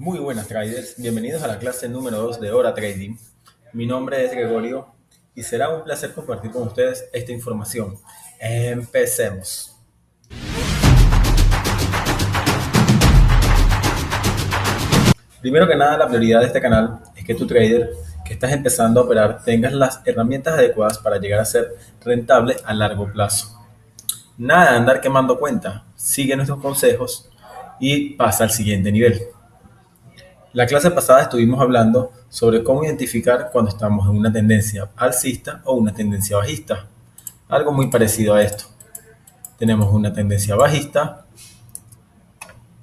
Muy buenas traders, bienvenidos a la clase número 2 de Hora Trading. Mi nombre es Gregorio y será un placer compartir con ustedes esta información. Empecemos. Primero que nada, la prioridad de este canal es que tu trader que estás empezando a operar tengas las herramientas adecuadas para llegar a ser rentable a largo plazo. Nada de andar quemando cuenta, sigue nuestros consejos y pasa al siguiente nivel. La clase pasada estuvimos hablando sobre cómo identificar cuando estamos en una tendencia alcista o una tendencia bajista. Algo muy parecido a esto. Tenemos una tendencia bajista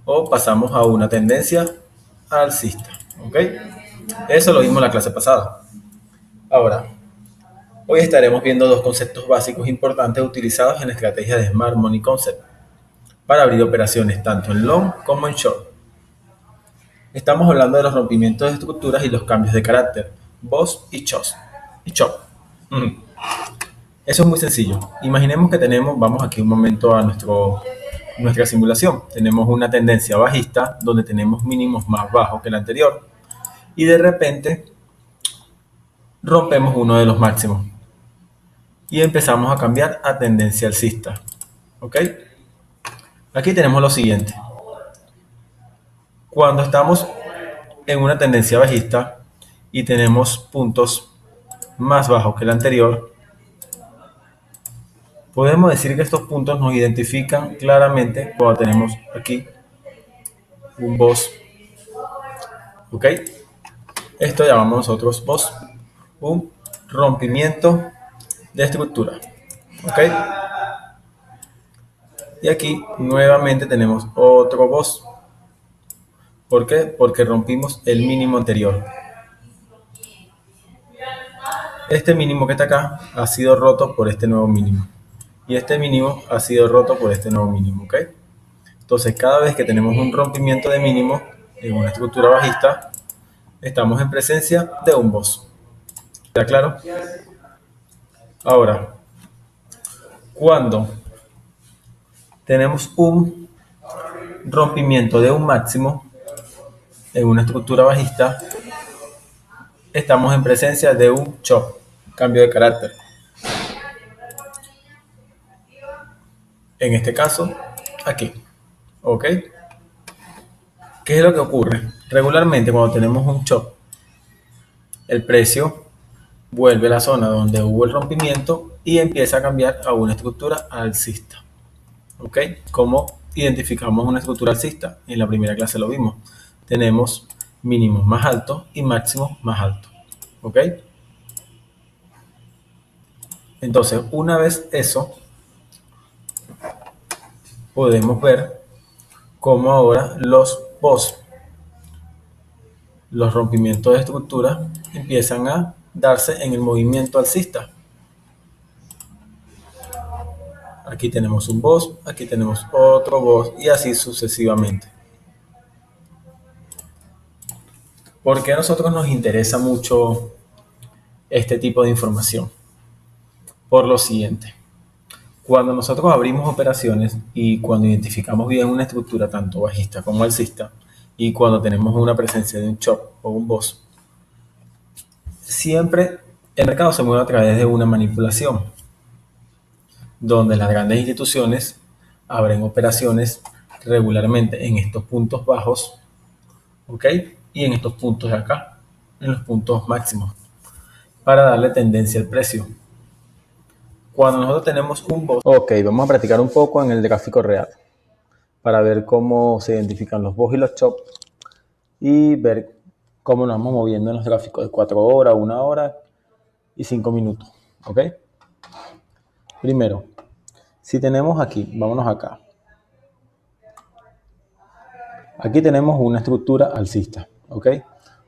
o pasamos a una tendencia alcista. ¿Ok? Eso lo vimos en la clase pasada. Ahora, hoy estaremos viendo dos conceptos básicos importantes utilizados en la estrategia de Smart Money Concept para abrir operaciones tanto en long como en short. Estamos hablando de los rompimientos de estructuras y los cambios de carácter, boss y chop. Eso es muy sencillo. Imaginemos que vamos aquí un momento a nuestra simulación. Tenemos una tendencia bajista donde tenemos mínimos más bajos que el anterior y de repente rompemos uno de los máximos y empezamos a cambiar a tendencia alcista. ¿Ok? Aquí tenemos lo siguiente. Cuando estamos en una tendencia bajista y tenemos puntos más bajos que el anterior, podemos decir que estos puntos nos identifican claramente cuando tenemos aquí un boss. ¿Ok? Esto llamamos nosotros boss, un rompimiento de estructura. ¿Ok? Y aquí nuevamente tenemos otro boss. ¿Por qué? Porque rompimos el mínimo anterior. Este mínimo que está acá ha sido roto por este nuevo mínimo. Y este mínimo ha sido roto por este nuevo mínimo. ¿Ok? Entonces, cada vez que tenemos un rompimiento de mínimo en una estructura bajista, estamos en presencia de un boss. ¿Está claro? Ahora, cuando tenemos un rompimiento de un máximo en una estructura bajista, estamos en presencia de un chop, cambio de carácter. En este caso, aquí. ¿Ok? ¿Qué es lo que ocurre? Regularmente cuando tenemos un chop, el precio vuelve a la zona donde hubo el rompimiento y empieza a cambiar a una estructura alcista. ¿Ok? ¿Cómo identificamos una estructura alcista? En la primera clase lo vimos. Tenemos mínimos más altos y máximos más altos. ¿Ok? Entonces, una vez eso, podemos ver cómo ahora los POS, los rompimientos de estructura, empiezan a darse en el movimiento alcista. Aquí tenemos un boss, aquí tenemos otro boss y así sucesivamente. ¿Por qué a nosotros nos interesa mucho este tipo de información? Por lo siguiente. Cuando nosotros abrimos operaciones y cuando identificamos bien una estructura tanto bajista como alcista y cuando tenemos una presencia de un chop o un boss, siempre el mercado se mueve a través de una manipulación, donde las grandes instituciones abren operaciones regularmente en estos puntos bajos, ¿ok? Y en estos puntos de acá, en los puntos máximos, para darle tendencia al precio. Cuando nosotros tenemos un boss, ok, vamos a practicar un poco en el gráfico real para ver cómo se identifican los boss y los chops y ver cómo nos vamos moviendo en los gráficos de 4 horas, 1 hora y 5 minutos, ¿ok? Primero, si tenemos aquí, vámonos acá. Aquí tenemos una estructura alcista, ¿ok?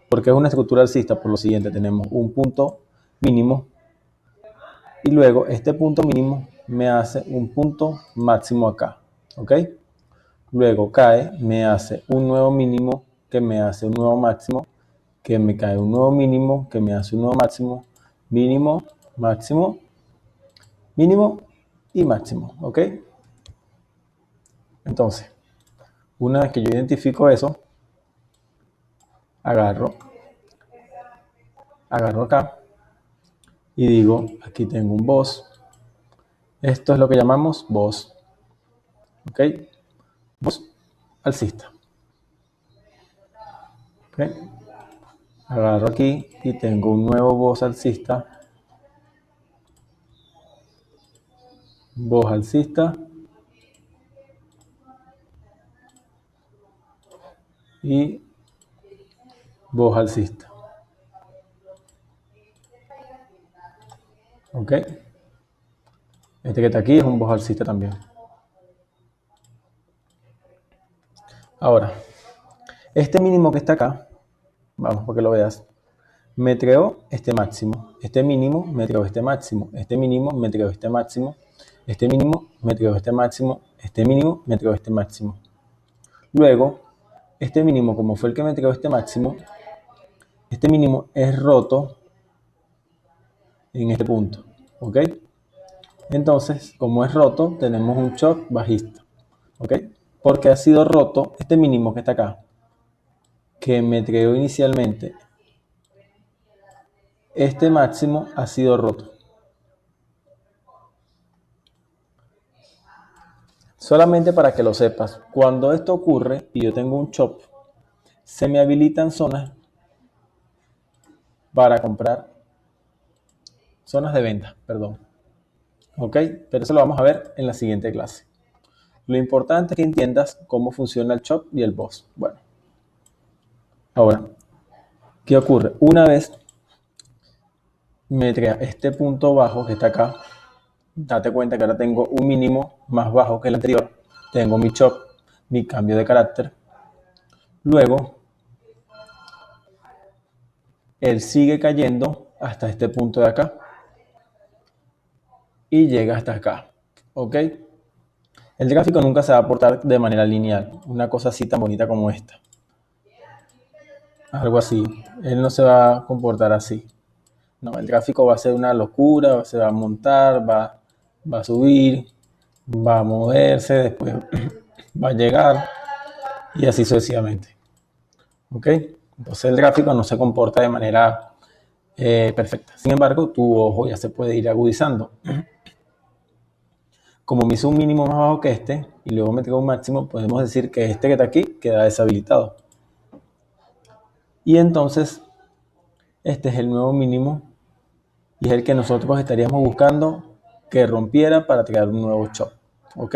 Porque es una estructura alcista, por lo siguiente, tenemos un punto mínimo y luego este punto mínimo me hace un punto máximo acá, ¿ok? Luego cae, me hace un nuevo mínimo que me hace un nuevo máximo, que me cae un nuevo mínimo que me hace un nuevo máximo, mínimo, máximo, mínimo y máximo, ¿ok? Entonces, una vez que yo identifico eso, agarro acá y digo, aquí tengo un boss. Esto es lo que llamamos boss. ¿Ok? Boss alcista. ¿Ok? Agarro aquí y tengo un nuevo boss alcista. Boss alcista. Y boss alcista. ¿Ok? Este que está aquí es un boss alcista también. Ahora, este mínimo que está acá, vamos para que lo veas, me creó este máximo. Este mínimo me creó este máximo. Este mínimo me creó este máximo. Este mínimo me creó este máximo. Este mínimo me creó este máximo. Luego, este mínimo, como fue el que me creó este máximo, este mínimo es roto en este punto. ¿Ok? Entonces, como es roto, tenemos un shock bajista. ¿Ok? Porque ha sido roto este mínimo que está acá, que me creó inicialmente. Este máximo ha sido roto. Solamente para que lo sepas, cuando esto ocurre y yo tengo un chop, se me habilitan zonas para comprar, zonas de venta, perdón. ¿Ok? Pero eso lo vamos a ver en la siguiente clase. Lo importante es que entiendas cómo funciona el chop y el boss. Bueno, ahora, ¿qué ocurre? Una vez me crea este punto bajo que está acá, date cuenta que ahora tengo un mínimo más bajo que el anterior. Tengo mi chop, mi cambio de carácter. Luego, él sigue cayendo hasta este punto de acá y llega hasta acá. ¿Ok? El gráfico nunca se va a portar de manera lineal. Una cosa así tan bonita como esta. Algo así. Él no se va a comportar así. No, el gráfico va a ser una locura, se va a montar, va a subir, va a moverse, después va a llegar y así sucesivamente. ¿Ok? Entonces el gráfico no se comporta de manera perfecta. Sin embargo, tu ojo ya se puede ir agudizando. Como me hizo un mínimo más bajo que este y luego me tengo un máximo, podemos decir que este que está aquí queda deshabilitado. Y entonces este es el nuevo mínimo y es el que nosotros estaríamos buscando que rompiera para crear un nuevo chop. ¿Ok?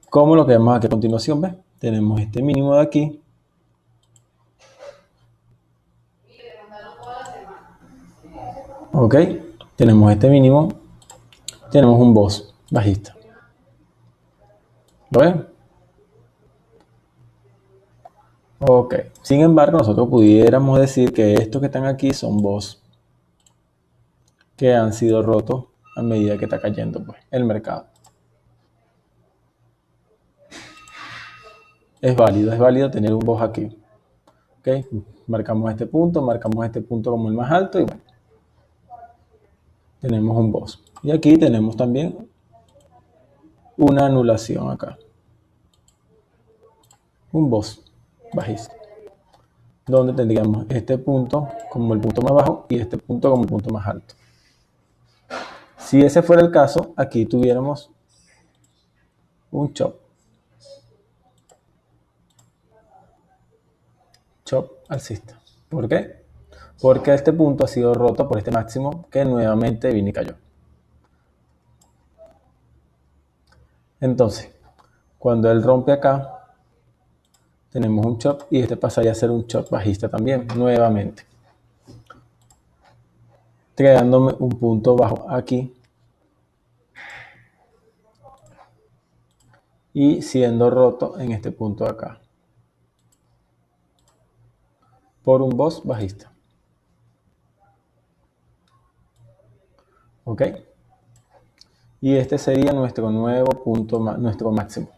Como lo que vemos aquí a continuación, ¿ves? Tenemos este mínimo de aquí. ¿Ok? Tenemos este mínimo. Tenemos un boss bajista. ¿Lo ven? Ok. Sin embargo, nosotros pudiéramos decir que estos que están aquí son boss que han sido rotos a medida que está cayendo pues, el mercado. Es válido tener un boss aquí. ¿Ok? Marcamos este punto como el más alto y bueno, tenemos un boss. Y aquí tenemos también una anulación acá. Un boss bajista. Donde tendríamos este punto como el punto más bajo y este punto como el punto más alto. Si ese fuera el caso, aquí tuviéramos un chop. Chop alcista. ¿Por qué? Porque este punto ha sido roto por este máximo que nuevamente vino y cayó. Entonces, cuando él rompe acá, tenemos un chop y este pasaría a ser un chop bajista también, nuevamente. Creándome un punto bajo aquí y siendo roto en este punto de acá por un boss bajista. ¿Ok? Y este sería nuestro nuevo punto, nuestro máximo.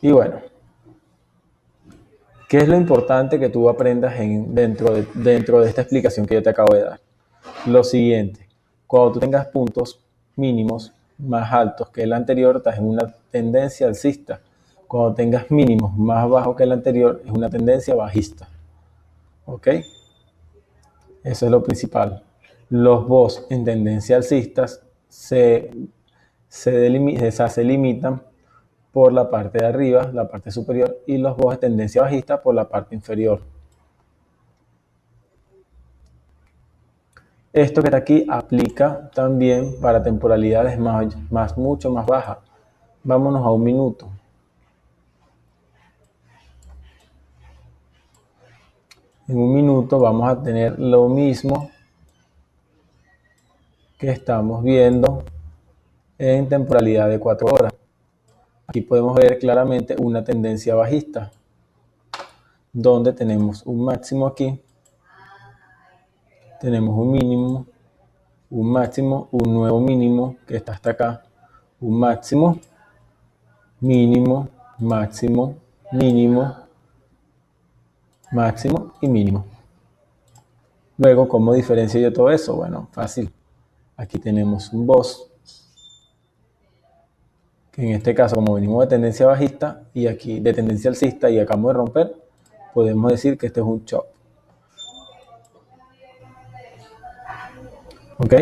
Y bueno, ¿qué es lo importante que tú aprendas dentro de esta explicación que yo te acabo de dar? Lo siguiente, cuando tú tengas puntos mínimos, más altos que el anterior, estás en una tendencia alcista. Cuando tengas mínimos más bajos que el anterior, es una tendencia bajista. ¿Ok? Eso es lo principal. Los BOS en tendencia alcistas se limitan por la parte de arriba, la parte superior, y los BOS de tendencia bajista por la parte inferior. Esto que está aquí aplica también para temporalidades mucho más bajas. Vámonos a un minuto. En un minuto vamos a tener lo mismo que estamos viendo en temporalidad de 4 horas. Aquí podemos ver claramente una tendencia bajista, donde tenemos un máximo aquí, tenemos un mínimo, un máximo, un nuevo mínimo que está hasta acá, un máximo, mínimo, máximo, mínimo, máximo y mínimo. Luego, ¿cómo diferencio yo todo eso? Bueno, fácil. Aquí tenemos un BOS, que en este caso, como venimos de tendencia bajista y aquí de tendencia alcista y acabamos de romper, podemos decir que este es un chop. ¿Ok?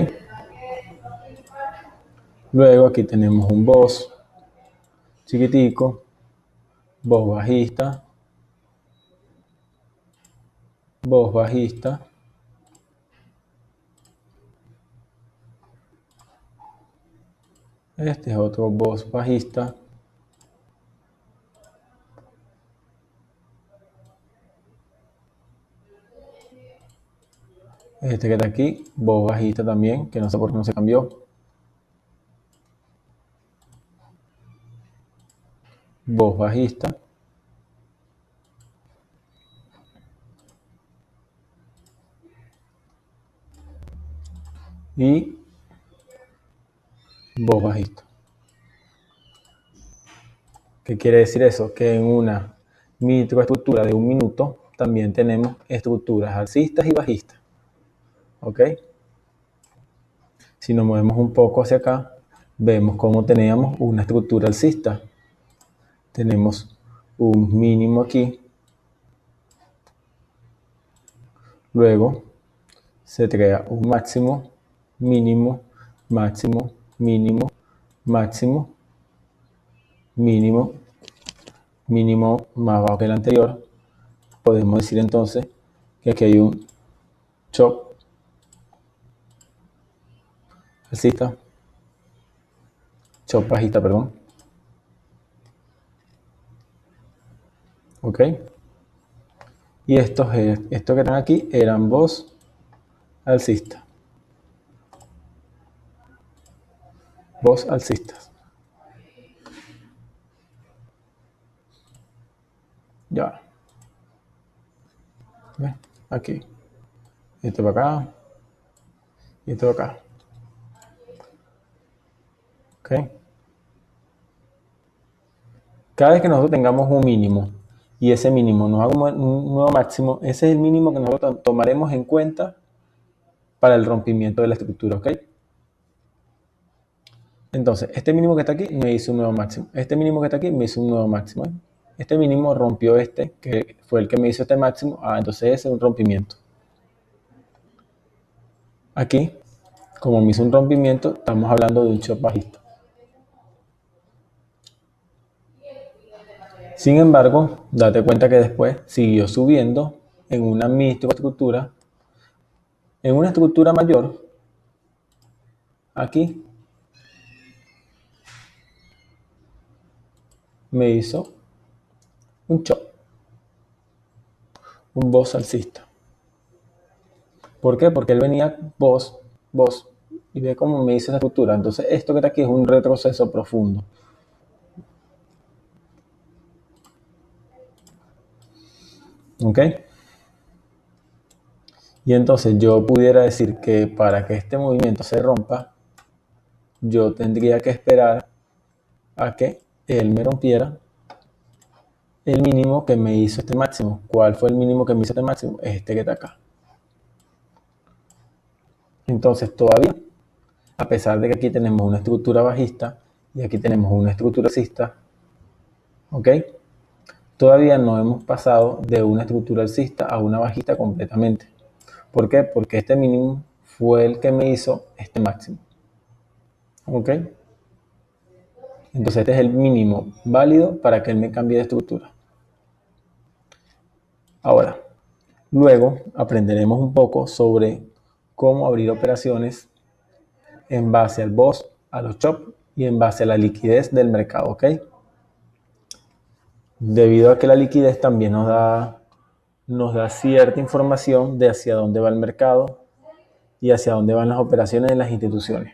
Luego aquí tenemos un BOS chiquitico, BOS bajista, BOS bajista, este es otro BOS bajista, este que está aquí, BOS bajista también, que no sé por qué no se cambió, BOS bajista, y BOS bajista. ¿Qué quiere decir eso? Que en una microestructura de un minuto también tenemos estructuras alcistas y bajistas. ¿Ok? Si nos movemos un poco hacia acá, vemos cómo teníamos una estructura alcista. Tenemos un mínimo aquí. Luego se crea un máximo, mínimo, máximo, mínimo, máximo, mínimo, mínimo más bajo que el anterior. Podemos decir entonces que aquí hay un chop alcista, chop bajista, perdón. ¿Ok? Y estos que están aquí eran BOS alcistas. BOS alcistas. Ya. ¿Ves? Aquí. Esto para acá. Y esto para acá. ¿Ok? Cada vez que nosotros tengamos un mínimo y ese mínimo nos haga un nuevo máximo, ese es el mínimo que nosotros tomaremos en cuenta para el rompimiento de la estructura, ¿ok? Entonces, este mínimo que está aquí me hizo un nuevo máximo. Este mínimo que está aquí me hizo un nuevo máximo. ¿Eh? Este mínimo rompió este, que fue el que me hizo este máximo. Entonces ese es un rompimiento. Aquí, como me hizo un rompimiento, estamos hablando de un chop bajista. Sin embargo, date cuenta que después siguió subiendo en una microestructura, en una estructura mayor, aquí, me hizo un chop, un BOS alcista. ¿Por qué? Porque él venía BOS, y ve cómo me hizo esa estructura. Entonces, esto que está aquí es un retroceso profundo. ¿Ok? Y entonces yo pudiera decir que para que este movimiento se rompa, yo tendría que esperar a que él me rompiera el mínimo que me hizo este máximo. ¿Cuál fue el mínimo que me hizo este máximo? Este que está acá. Entonces todavía a pesar de que aquí tenemos una estructura bajista y aquí tenemos una estructura alcista, ¿ok? Todavía no hemos pasado de una estructura alcista a una bajista completamente. ¿Por qué? Porque este mínimo fue el que me hizo este máximo, ¿ok? Entonces este es el mínimo válido para que él me cambie de estructura. Ahora, luego aprenderemos un poco sobre cómo abrir operaciones en base al BOS, a los CHOP y en base a la liquidez del mercado, ¿ok? Debido a que la liquidez también nos da cierta información de hacia dónde va el mercado y hacia dónde van las operaciones de las instituciones.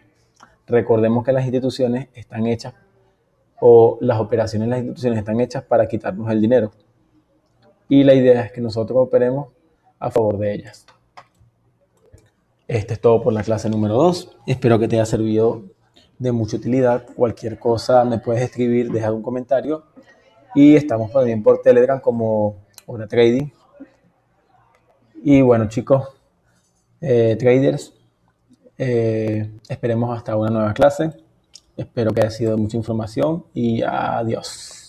Recordemos que las instituciones están hechas o las operaciones de las instituciones están hechas para quitarnos el dinero. Y la idea es que nosotros operemos a favor de ellas. Este es todo por la clase número 2. Espero que te haya servido de mucha utilidad. Cualquier cosa me puedes escribir, dejar un comentario. Y estamos también por Telegram como Hora Trading. Y bueno, chicos, traders, esperemos hasta una nueva clase. Espero que haya sido de mucha información y adiós.